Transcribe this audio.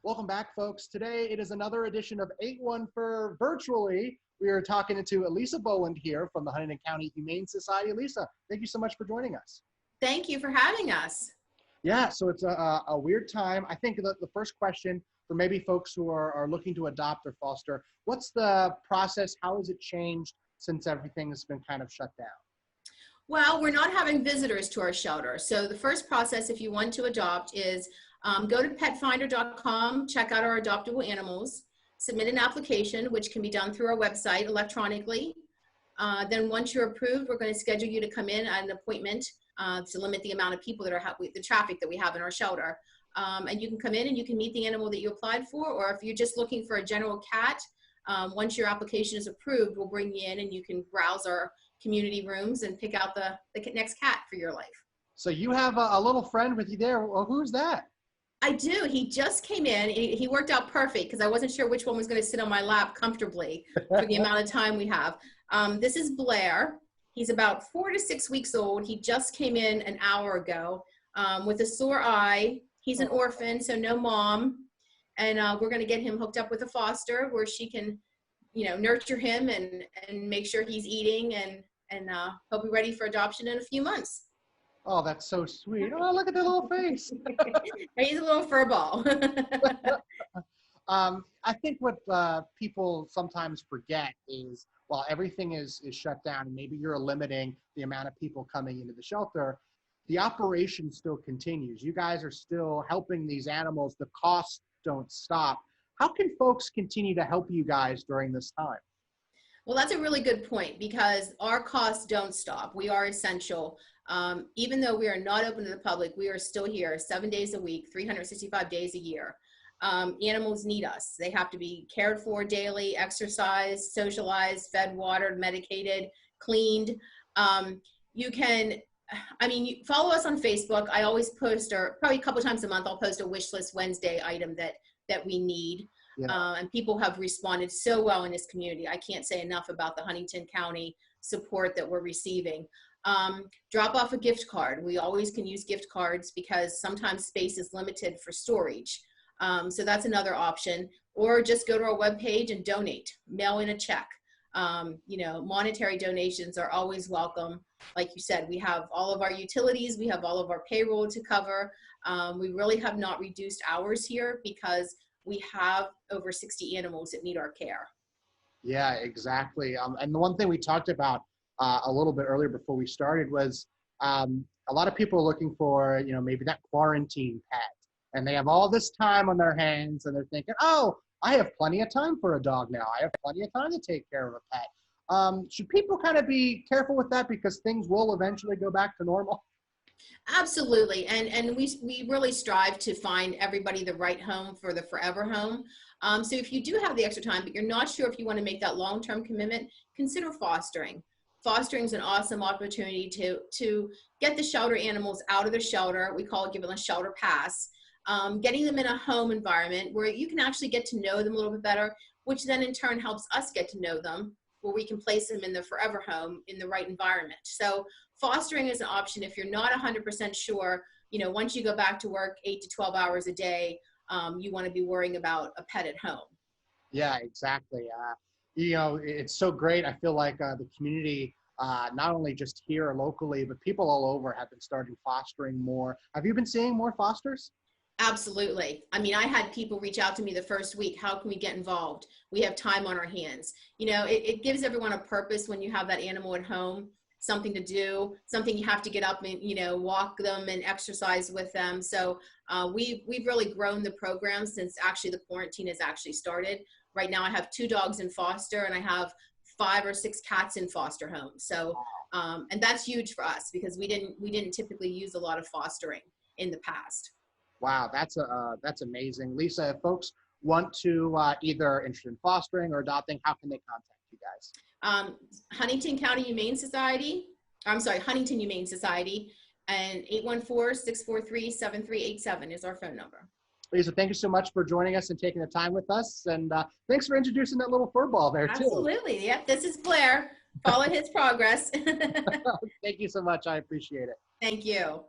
Welcome back, folks. Today it is another edition of 8-1 for virtually. We are talking to Elisa Boland here from the Huntington County Humane Society. Elisa, thank you so much for joining us. Thank you for having us. Yeah, so it's a weird time. I think the first question for maybe folks who are looking to adopt or foster, what's the process? How has it changed since everything has been kind of shut down? Well, we're not having visitors to our shelter. So the first process, if you want to adopt, is go to petfinder.com, check out our adoptable animals, submit an application, which can be done through our website electronically. Then once you're approved, we're going to schedule you to come in at an appointment to limit the amount of people that are the traffic that we have in our shelter. And you can come in and you can meet the animal that you applied for, or if you're just looking for a general cat, once your application is approved, we'll bring you in and you can browse our community rooms and pick out the next cat for your life. So you have a little friend with you there. Well, who's that? I do. He just came in. He worked out perfect because I wasn't sure which one was going to sit on my lap comfortably for the amount of time we have. This is Blair. He's about 4 to 6 weeks old. He just came in an hour ago with a sore eye. He's an orphan, so no mom. And we're going to get him hooked up with a foster where she can, nurture him and make sure he's eating, and he'll be ready for adoption in a few months. Oh, that's so sweet. Oh, look at that little face. He's a little fur ball. I think what people sometimes forget is, while everything is shut down and maybe you're limiting the amount of people coming into the shelter, the operation still continues. You guys are still helping these animals. The costs don't stop. How can folks continue to help you guys during this time? Well, that's a really good point, because our costs don't stop. We are essential. Even though we are not open to the public, we are still here 7 days a week, 365 days a year. Animals need us. They have to be cared for daily, exercised, socialized, fed, watered, medicated, cleaned. You can, follow us on Facebook. I always post, or probably a couple times a month, I'll post a wish list Wednesday item that we need. Yeah. And people have responded so well in this community. I can't say enough about the Huntington County support that we're receiving. Drop off a gift card. We always can use gift cards because sometimes space is limited for storage. So that's another option. Or just go to our webpage and donate, mail in a check. Monetary donations are always welcome. Like you said, we have all of our utilities, we have all of our payroll to cover. We really have not reduced hours here because we have over 60 animals that need our care. Yeah, exactly. And the one thing we talked about a little bit earlier before we started was a lot of people are looking for, maybe that quarantine pet, and they have all this time on their hands and they're thinking, oh, I have plenty of time for a dog now. I have plenty of time to take care of a pet. Should people kind of be careful with that because things will eventually go back to normal? Absolutely. And we really strive to find everybody the right home for the forever home. So if you do have the extra time, but you're not sure if you want to make that long-term commitment, consider fostering. Fostering is an awesome opportunity to get the shelter animals out of the shelter. We call it giving them a shelter pass. Getting them in a home environment where you can actually get to know them a little bit better, which then in turn helps us get to know them, where we can place them in the forever home in the right environment. So fostering is an option if you're not 100% sure, once you go back to work 8 to 12 hours a day, you want to be worrying about a pet at home. Yeah, exactly. It's so great. I feel like the community, not only just here locally, but people all over have been starting fostering more. Have you been seeing more fosters? Absolutely. I had people reach out to me the first week. How can we get involved? We have time on our hands. It gives everyone a purpose when you have that animal at home, something to do, something you have to get up and, walk them and exercise with them. So we've really grown the program since actually the quarantine has actually started. Right now I have 2 dogs in foster and I have 5 or 6 cats in foster homes. So, and that's huge for us because we didn't typically use a lot of fostering in the past. Wow, that's amazing. Lisa, if folks want to either interested in fostering or adopting, how can they contact you guys? Huntington Humane Society, and 814-643-7387 is our phone number. Lisa, thank you so much for joining us and taking the time with us. And thanks for introducing that little fur ball there, too. Absolutely. Yep, this is Blair. Follow his progress. Thank you so much. I appreciate it. Thank you.